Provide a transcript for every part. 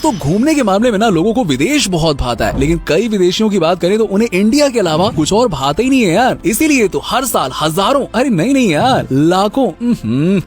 दोस्तों घूमने के मामले में ना लोगों को विदेश बहुत भाता है, लेकिन कई विदेशियों की बात करें तो उन्हें इंडिया के अलावा कुछ और भाता ही नहीं है यार। इसीलिए तो हर साल हजारों, अरे नहीं यार, लाखों,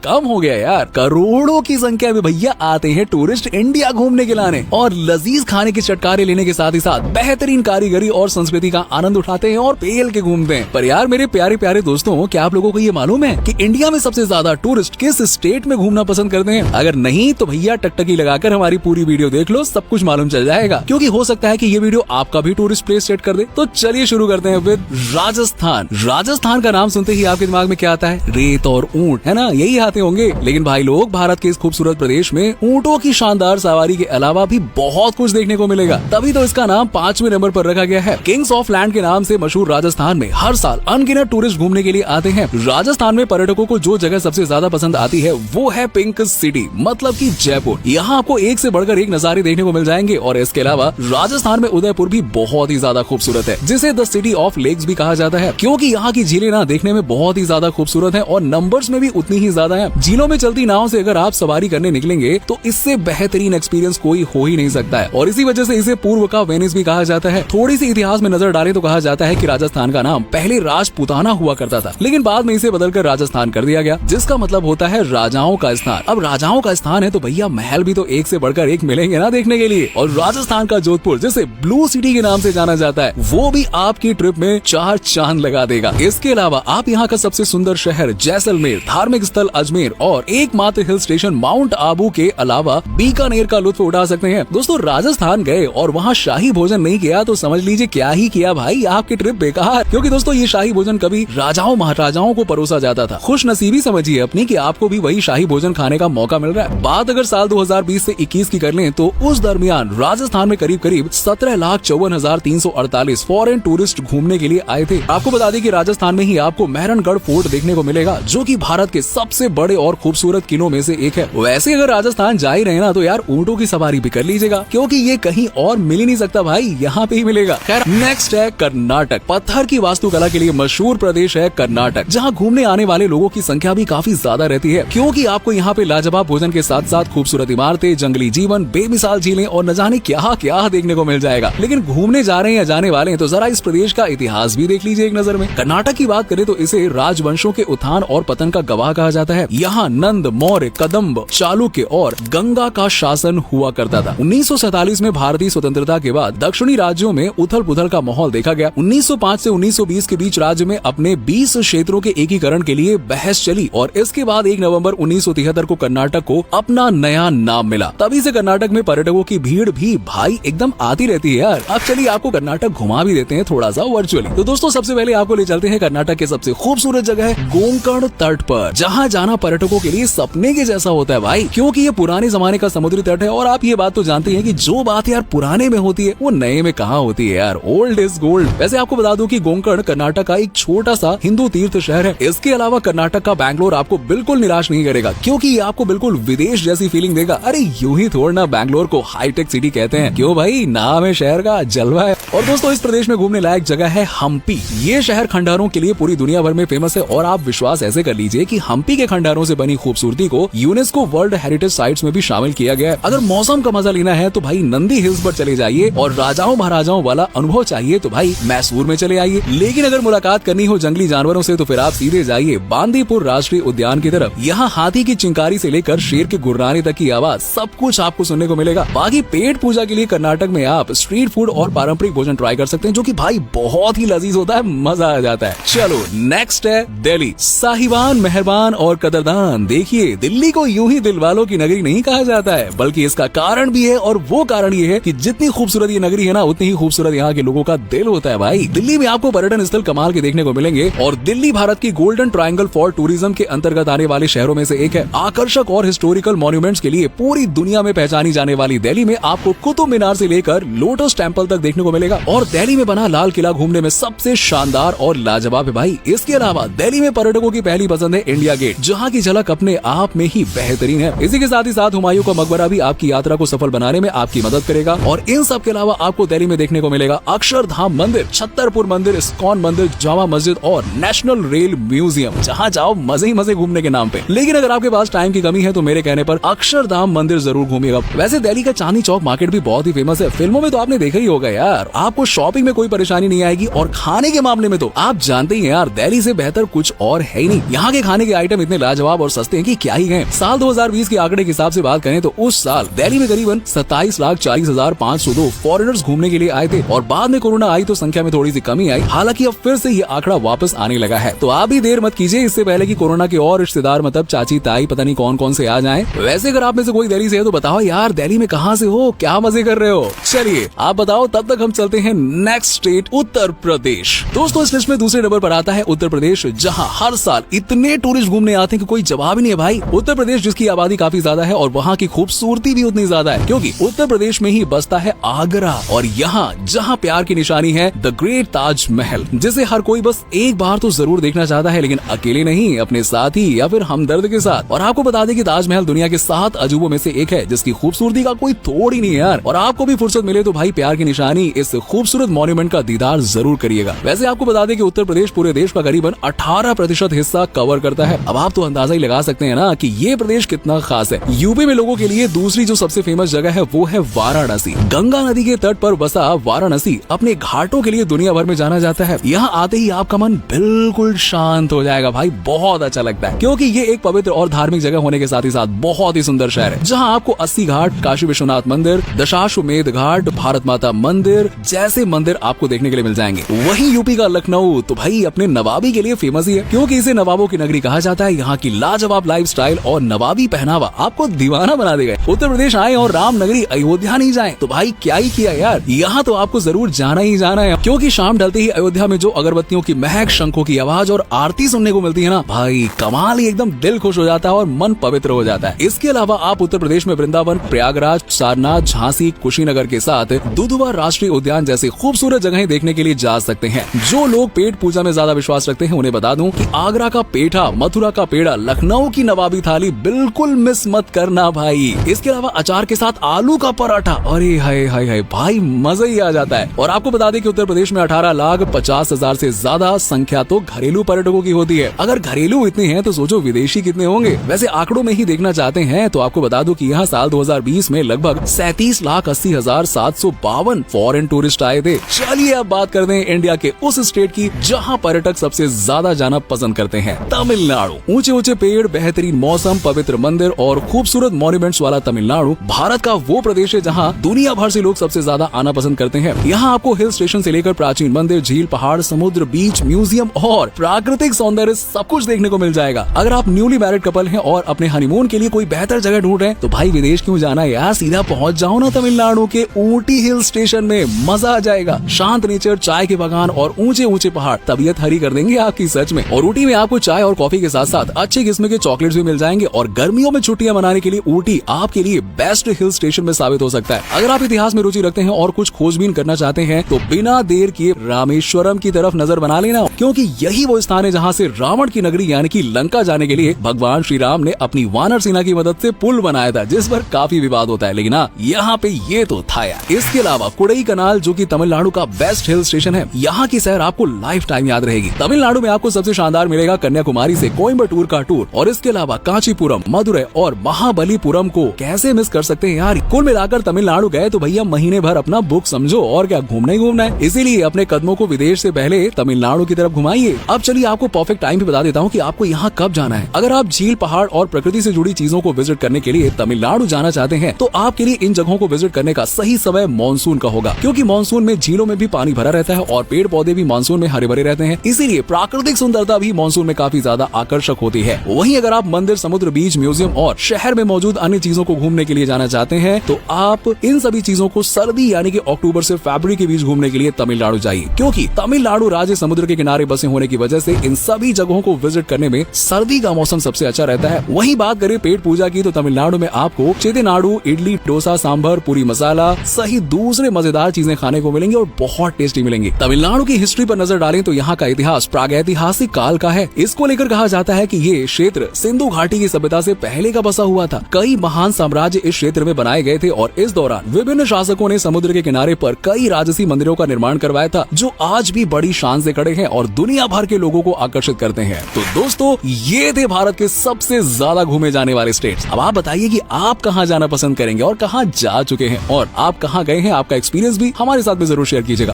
कम हो गया यार, करोड़ों की संख्या में भैया आते हैं टूरिस्ट इंडिया घूमने के लाने और लजीज खाने के चटकारे लेने के साथ ही साथ बेहतरीन कारीगरी और संस्कृति का आनंद उठाते हैं और पेल के घूमते हैं। पर यार मेरे प्यारे प्यारे दोस्तों, क्या आप लोगों को ये मालूम है कि इंडिया में सबसे ज्यादा टूरिस्ट किस स्टेट में घूमना पसंद करते हैं? अगर नहीं तो भैया टकटकी लगाकर हमारी पूरी वीडियो देख लो, सब कुछ मालूम चल जाएगा। क्योंकि हो सकता है कि ये वीडियो आपका भी टूरिस्ट प्लेस सेट कर दे। तो चलिए शुरू करते हैं विद राजस्थान। राजस्थान का नाम सुनते ही आपके दिमाग में क्या आता है? रेत और ऊंट, है ना? यही आते होंगे। लेकिन भाई लोग, भारत के इस खूबसूरत प्रदेश में ऊंटों की शानदार सवारी के अलावा भी बहुत कुछ देखने को मिलेगा। तभी तो इसका नाम 5वें नंबर पर रखा गया है। किंग्स ऑफ लैंड के नाम से मशहूर राजस्थान में हर साल अनगिनत टूरिस्ट घूमने के लिए आते हैं। राजस्थान में पर्यटकों को जो जगह सबसे ज्यादा पसंद आती है वो है पिंक सिटी, मतलब कि जयपुर। यहाँ आपको एक से बढ़कर एक नजारे देखने को मिल जाएंगे। और इसके अलावा राजस्थान में उदयपुर भी बहुत ही ज्यादा खूबसूरत है, जिसे द सिटी ऑफ लेक्स भी कहा जाता है, क्योंकि यहाँ की झीलें ना देखने में बहुत ही ज्यादा खूबसूरत है और नंबर्स में भी उतनी ही ज्यादा है। झीलों में चलती नाव से अगर आप सवारी करने निकलेंगे तो इससे बेहतरीन एक्सपीरियंस कोई हो ही नहीं सकता है। और इसी वजह से इसे पूर्व का वेनिस भी कहा जाता है। थोड़ी सी इतिहास में नजर डालें तो कहा जाता है कि राजस्थान का नाम पहले राजपूताना हुआ करता था, लेकिन बाद में इसे बदलकर राजस्थान कर दिया गया, जिसका मतलब होता है राजाओं का स्थान। अब राजाओं का स्थान है तो भैया महल भी तो एक से बढ़कर एक मिलेंगे ना देखने के लिए। और राजस्थान का जोधपुर, जिसे ब्लू सिटी के नाम से जाना जाता है, वो भी आपकी ट्रिप में 4 चांद लगा देगा। इसके अलावा आप यहाँ का सबसे सुंदर शहर जैसलमेर, धार्मिक स्थल अजमेर और एकमात्र हिल स्टेशन माउंट आबू के अलावा बीकानेर का लुत्फ उठा सकते हैं। दोस्तों राजस्थान गए और वहाँ शाही भोजन नहीं किया तो समझ लीजिए क्या ही किया भाई, आपकी ट्रिप बेकार। क्योंकि दोस्तों ये शाही भोजन कभी राजाओं महाराजाओं को परोसा जाता था। खुश नसीबी समझिए अपनी कि आपको भी वही शाही भोजन खाने का मौका मिल रहा है। बात अगर साल 2020 से 21 की कर लें तो उस दरमियान राजस्थान में करीब 17,54,348 फॉरेन टूरिस्ट घूमने के लिए आए थे। आपको बता दें कि राजस्थान में ही आपको मेहरणगढ़ फोर्ट देखने को मिलेगा, जो कि भारत के सबसे बड़े और खूबसूरत किलों में से एक है। वैसे अगर राजस्थान जा ही रहे ना तो यार ऊंटों की सवारी भी कर लीजिएगा, क्योंकि ये कहीं और मिल ही नहीं सकता भाई, यहाँ पे ही मिलेगा। खैर नेक्स्ट है कर्नाटक। पत्थर की वास्तुकला के लिए मशहूर प्रदेश है कर्नाटक, जहाँ घूमने आने वाले लोगों की संख्या भी काफी ज्यादा रहती है, क्योंकि आपको यहाँ पे लाजवाब भोजन के साथ साथ खूबसूरत इमारतें, जंगली जीवन, बेमिसाल झीलें और न जाने क्या क्या देखने को मिल जाएगा। लेकिन घूमने जा रहे हैं या जाने वाले हैं तो जरा इस प्रदेश का इतिहास भी देख लीजिए एक नजर में। कर्नाटक की बात करें तो इसे राजवंशों के उत्थान और पतन का गवाह कहा जाता है। यहाँ नंद, मौर्य, कदम्ब, चालुक्य और गंगा का शासन हुआ करता था। 1947 में भारतीय स्वतंत्रता के बाद दक्षिणी राज्यों में उथल पुथल का माहौल देखा गया। 1905 से 1920 के बीच राज्य में अपने 20 क्षेत्रों के एकीकरण के लिए बहस चली और इसके बाद 1 नवंबर 1973 को कर्नाटक को अपना नया नाम मिला। तभी से कर्नाटक में पर्यटकों की भीड़ भी भाई एकदम आती रहती है यार। अब चलिए आपको कर्नाटक घुमा भी देते हैं थोड़ा सा वर्चुअली। तो दोस्तों सबसे पहले आपको ले चलते हैं कर्नाटक के सबसे खूबसूरत जगह गोकर्ण तट पर, जहाँ जाना पर्यटकों के लिए सपने के जैसा होता है भाई, क्योंकि ये पुराने जमाने का समुद्री तट है। और आप ये बात तो जानते हैं कि जो बात यार पुराने में होती है वो नए में कहाँ होती है यार, ओल्ड इज गोल्ड। वैसे आपको बता दूं कि गोकर्ण कर्नाटक का एक छोटा सा हिंदू तीर्थ शहर है। इसके अलावा कर्नाटक का बैंगलोर आपको बिल्कुल निराश नहीं करेगा, क्योंकि ये आपको बिल्कुल विदेश जैसी फीलिंग देगा। अरे यूं ही थोड़ा ना बैंगलोर को हाईटेक सिटी कहते हैं, क्यों भाई, नाम है शहर का, जलवा है। और दोस्तों इस प्रदेश में घूमने लायक जगह है हम्पी। ये शहर खंडहरों के लिए पूरी दुनिया भर में फेमस है और आप विश्वास ऐसे कर लीजिए कि हम्पी के खंडहरों से बनी खूबसूरती को यूनेस्को वर्ल्ड हेरिटेज साइट्स में भी शामिल किया गया है। अगर मौसम का मजा लेना है तो भाई नंदी हिल्स पर चले जाइए और राजाओं महाराजाओं वाला अनुभव चाहिए तो भाई मैसूर में चले आइए। लेकिन अगर मुलाकात करनी हो जंगली जानवरों से तो फिर आप सीधे जाइए बांदीपुर राष्ट्रीय उद्यान की तरफ। यहाँ हाथी की चिंकारी से लेकर शेर के गुर्राने तक की आवाज सब कुछ आपको सुनने को मिलेगा। बाकी पेट पूजा के लिए कर्नाटक में आप स्ट्रीट फूड और पारंपरिक भोजन ट्राई कर सकते हैं, जो कि भाई बहुत ही लजीज होता है, मजा आ जाता है। चलो नेक्स्ट है दिल्ली। साहिबान, मेहरबान और कदरदान। देखिए दिल्ली को यूं ही दिल वालों की नगरी नहीं कहा जाता है, बल्कि इसका कारण भी है और वो कारण ये है कि जितनी खूबसूरत ये नगरी है ना उतनी ही खूबसूरत यहाँ के लोगों का दिल होता है भाई। दिल्ली में आपको पर्यटन स्थल कमाल के देखने को मिलेंगे और दिल्ली भारत की गोल्डन ट्रायंगल फॉर टूरिज्म के अंतर्गत आने वाले शहरों में से एक है। आकर्षक और हिस्टोरिकल मॉन्यूमेंट्स के लिए पूरी दुनिया में पहचानी जाने वाली दिल्ली में आपको कुतुब मीनार से लेकर लोटस टेम्पल तक देखने को मिलेगा। और दिल्ली में बना लाल किला घूमने में सबसे शानदार और लाजवाब है भाई। इसके अलावा दिल्ली में पर्यटकों की पहली पसंद है इंडिया गेट, जहाँ की झलक अपने आप में ही बेहतरीन है। इसी के साथ ही साथ हुमायूं का मकबरा भी आपकी यात्रा को सफल बनाने में आपकी मदद करेगा। और इन सब के अलावा आपको दिल्ली में देखने को मिलेगा अक्षरधाम मंदिर, छतरपुर मंदिर, इस्कॉन मंदिर, जामा मस्जिद और नेशनल रेल म्यूजियम, जहाँ जाओ मजे ही मजे घूमने के नाम पे। लेकिन अगर आपके पास टाइम की कमी है तो मेरे कहने पर अक्षरधाम मंदिर जरूर घूमिएगा। वैसे दिल्ली का चांदनी चौक मार्केट भी बहुत ही फेमस है। फिल्मों में तो आपने देखा ही होगा यार। आपको शॉपिंग में कोई परेशानी नहीं आएगी और खाने के मामले में तो आप जानते ही हैं यार, दिल्ली से बेहतर कुछ और है ही नहीं। यहाँ के खाने के आइटम इतने लाजवाब और सस्ते हैं कि क्या ही कहें। साल 2020 के आंकड़े के हिसाब से बात करें तो उस साल दिल्ली में करीबन 27,40,502 फॉरेनर्स घूमने के लिए आए थे और बाद में कोरोना आई तो संख्या में थोड़ी सी कमी आई। हालांकि अब फिर से ये आंकड़ा वापस आने लगा है। तो आप भी देर मत कीजिए इससे पहले कि कोरोना के और रिश्तेदार मतलब चाची ताई पता नहीं कौन कौन से आ जाएं। वैसे अगर आप में से कोई दिल्ली से है तो बताओ यार, दिल्ली में कहाँ से हो, क्या मजे कर रहे हो? चलिए आप बताओ, तब तक हम चलते हैं नेक्स्ट स्टेट उत्तर प्रदेश। दोस्तों इस लिस्ट में दूसरे नंबर पर आता है उत्तर प्रदेश, जहाँ हर साल इतने टूरिस्ट घूमने आते हैं कि कोई जवाब ही नहीं है भाई। उत्तर प्रदेश जिसकी आबादी काफी ज्यादा है और वहाँ की खूबसूरती भी उतनी ज्यादा है, क्योंकि उत्तर प्रदेश में ही बसता है आगरा और यहाँ जहाँ प्यार की निशानी है द ग्रेट ताजमहल, जिसे हर कोई बस एक बार तो जरूर देखना चाहता है, लेकिन अकेले नहीं, अपने साथी या फिर हमदर्द के साथ। और आपको बता दें कि ताजमहल दुनिया के 7 अजूबों में से एक है, जिसकी खूबसूरती का कोई तोड़ ही नहीं है यार। और आपको भी फुर्सत मिले तो भाई प्यार की निशानी इस खूबसूरत मॉन्यूमेंट का दीदार जरूर करिएगा। वैसे आपको बता दें कि उत्तर प्रदेश पूरे देश का करीबन 18% हिस्सा कवर करता है। अब आप तो अंदाजा ही लगा सकते हैं ना कि ये प्रदेश कितना खास है। यूपी में लोगों के लिए दूसरी जो सबसे फेमस जगह है वो है वाराणसी। गंगा नदी के तट पर बसा वाराणसी अपने घाटों के लिए दुनिया भर में जाना जाता है। यहाँ आते ही आपका मन बिल्कुल शांत हो जाएगा भाई, बहुत अच्छा लगता है, क्योंकि ये एक पवित्र और धार्मिक जगह होने के साथ ही साथ बहुत ही सुंदर शहर है, जहाँ आपको 80 घाट, काशी विश्वनाथ मंदिर, दशाश्वमेध घाट, भारत माता मंदिर जैसे मंदिर आपको देखने के लिए मिल जाएंगे। वहीं यूपी का लखनऊ तो भाई अपने नवाबी के लिए फेमस ही है, क्योंकि इसे नवाबों की नगरी कहा जाता है। यहाँ की लाजवाब लाइफस्टाइल और नवाबी पहनावा आपको दीवाना बना देगा। उत्तर प्रदेश आए और राम नगरी अयोध्या नहीं जाए तो भाई क्या ही किया यार, यहाँ तो आपको जरूर जाना ही जाना है, क्योंकि शाम ढलते ही अयोध्या में जो अगरबत्तियों की महक, शंखों की आवाज और आरती सुनने को मिलती है ना भाई, कमाल ही, एकदम दिल खुश हो जाता है और मन पवित्र हो जाता है। इसके अलावा आप उत्तर प्रदेश में वृंदावन, प्रयागराज, सारनाथ, झांसी, कुशीनगर के साथ दुधवा राष्ट्रीय उद्यान जैसी खूबसूरत जगहें देखने के लिए जा सकते हैं। जो लोग पेट पूजा में ज्यादा विश्वास रखते हैं उन्हें बता दूं कि आगरा का पेठा, मथुरा का पेड़ा, लखनऊ की नवाबी थाली बिल्कुल मिस मत करना भाई। इसके अलावा अचार के साथ आलू का पराठा, अरे हाय हाय हाय भाई, मजा ही आ जाता है। और आपको बता दें कि उत्तर प्रदेश में 18,50,000 से ज्यादा संख्या तो घरेलू पर्यटकों की होती है। अगर घरेलू इतने हैं तो सोचो विदेशी कितने होंगे। वैसे आंकड़ों में ही देखना चाहते हैं तो आपको बता दूं कि यहाँ साल 2020 में लगभग 37,80,752 फॉरेन टूरिस्ट आए थे। चलिए अब बात करते हैं इंडिया के उस स्टेट की जहाँ पर्यटक सबसे ज्यादा जाना पसंद करते हैं, तमिलनाडु। ऊंचे ऊंचे पेड़, बेहतरीन मौसम, पवित्र मंदिर और खूबसूरत मॉन्यूमेंट्स वाला तमिलनाडु भारत का वो प्रदेश है जहाँ दुनिया भर से लोग सबसे ज्यादा आना पसंद करते हैं। यहाँ आपको हिल स्टेशन से लेकर प्राचीन मंदिर, झील, पहाड़, समुद्र, बीच, म्यूजियम और प्राकृतिक सौंदर्य सब कुछ देखने को मिल जाएगा। अगर आप न्यूली मैरिड कपल हैं और अपने हनीमून के लिए कोई बेहतर जगह ढूंढ रहे हैं तो भाई विदेश क्यों जाना यार, सीधा पहुंच जाओ ना तमिलनाडु के ऊटी हिल स्टेशन में, मजा आ जाएगा। शांत नेचर, चाय के बागान और ऊंचे ऊंचे पहाड़ तबीयत हरी कर देंगे आपकी सच में। और ऊटी में आपको चाय और कॉफी के साथ साथ अच्छे किस्म के चॉकलेट्स भी मिल जाएंगे और गर्मियों में छुट्टियां मनाने के लिए ऊटी आपके लिए बेस्ट हिल स्टेशन में साबित हो सकता है। अगर आप इतिहास में रुचि रखते हैं और कुछ खोजबीन करना चाहते हैं तो बिना देर किए रामेश्वरम की तरफ नजर बना लेना, क्योंकि यही वो स्थान है जहाँ से रावण की नगरी यानी कि लंका जाने के लिए भगवान श्री राम ने अपनी वानर सेना की मदद से पुल बनाया था, जिस पर काफी विवाद होता है, लेकिन यहाँ पे ये तो था यार। इसके अलावा कुडई कनाल जो कि तमिलनाडु का बेस्ट हिल स्टेशन है, यहाँ की सैर आपको लाइफ टाइम याद रहेगी। तमिलनाडु में आपको सबसे शानदार मिलेगा कन्याकुमारी से कोयम्बटूर का टूर, और इसके अलावा कांचीपुरम, मदुरै और महाबलीपुरम को कैसे मिस कर सकते हैं यार। कुल मिलाकर तमिलनाडु गए तो भैया महीने भर अपना बुक समझो, और क्या घूमना ही घूमना है। इसीलिए अपने कदमों को विदेश से पहले तमिलनाडु की तरफ घुमाइए। अब चलिए आपको परफेक्ट टाइम भी बता देता हूँ कि आपको यहाँ कब जाना है। अगर आप झील, पहाड़ और प्रकृति से जुड़ी चीजों को विजिट करने के लिए तमिलनाडु जाना चाहते हैं तो आपके लिए इन जगहों को विजिट करने का सही समय मानसून का होगा, क्योंकि मानसून में झीलों में भी पानी भरा रहता है और पेड़ पौधे भी मानसून में हरे भरे रहते हैं। इसीलिए प्राकृतिक सुंदरता भी मानसून में काफी ज्यादा आकर्षक होती है। वहीं अगर आप मंदिर, समुद्र, बीच, म्यूजियम और शहर में मौजूद अन्य चीजों को घूमने के लिए जाना चाहते हैं तो आप इन सभी चीजों को सर्दी यानी कि अक्टूबर से फरवरी के बीच घूमने के लिए तमिलनाडु जाइए, क्योंकि तमिलनाडु राज्य समुद्र के किनारे बसे होने की वजह से इन सभी जगहों को विजिट करने में सर्दी का मौसम सबसे अच्छा रहता है। वहीं बात करें पेट पूजा की तो तमिलनाडु में आपको चेटिनाडु, इडली, डोसा, सांभर, पूरी मसाला सहित दूसरे मजेदार चीजें खाने को मिलेंगी और बहुत टेस्टी मिलेंगी। तमिलनाडु की हिस्ट्री पर नजर डालें तो यहाँ का इतिहास प्रागैतिहासिक काल का है। इसको लेकर कहा जाता है कि ये क्षेत्र सिंधु घाटी की सभ्यता से पहले का बसा हुआ था। कई महान साम्राज्य इस क्षेत्र में बनाए गए थे और इस दौरान विभिन्न शासकों ने समुद्र के किनारे पर कई राजसी मंदिरों का निर्माण करवाया था, जो आज भी बड़ी शान से खड़े हैं और दुनिया भर के लोगों को आकर्षित करते हैं। तो दोस्तों ये थे भारत के सबसे ज्यादा घूमे जाने वाले स्टेट्स। अब आप बताइए कि आप कहाँ जाना पसंद करेंगे और कहाँ जा चुके हैं और आप कहाँ गए हैं, आपका एक्सपीरियंस भी हमारे साथ में जरूर शेयर कीजिएगा।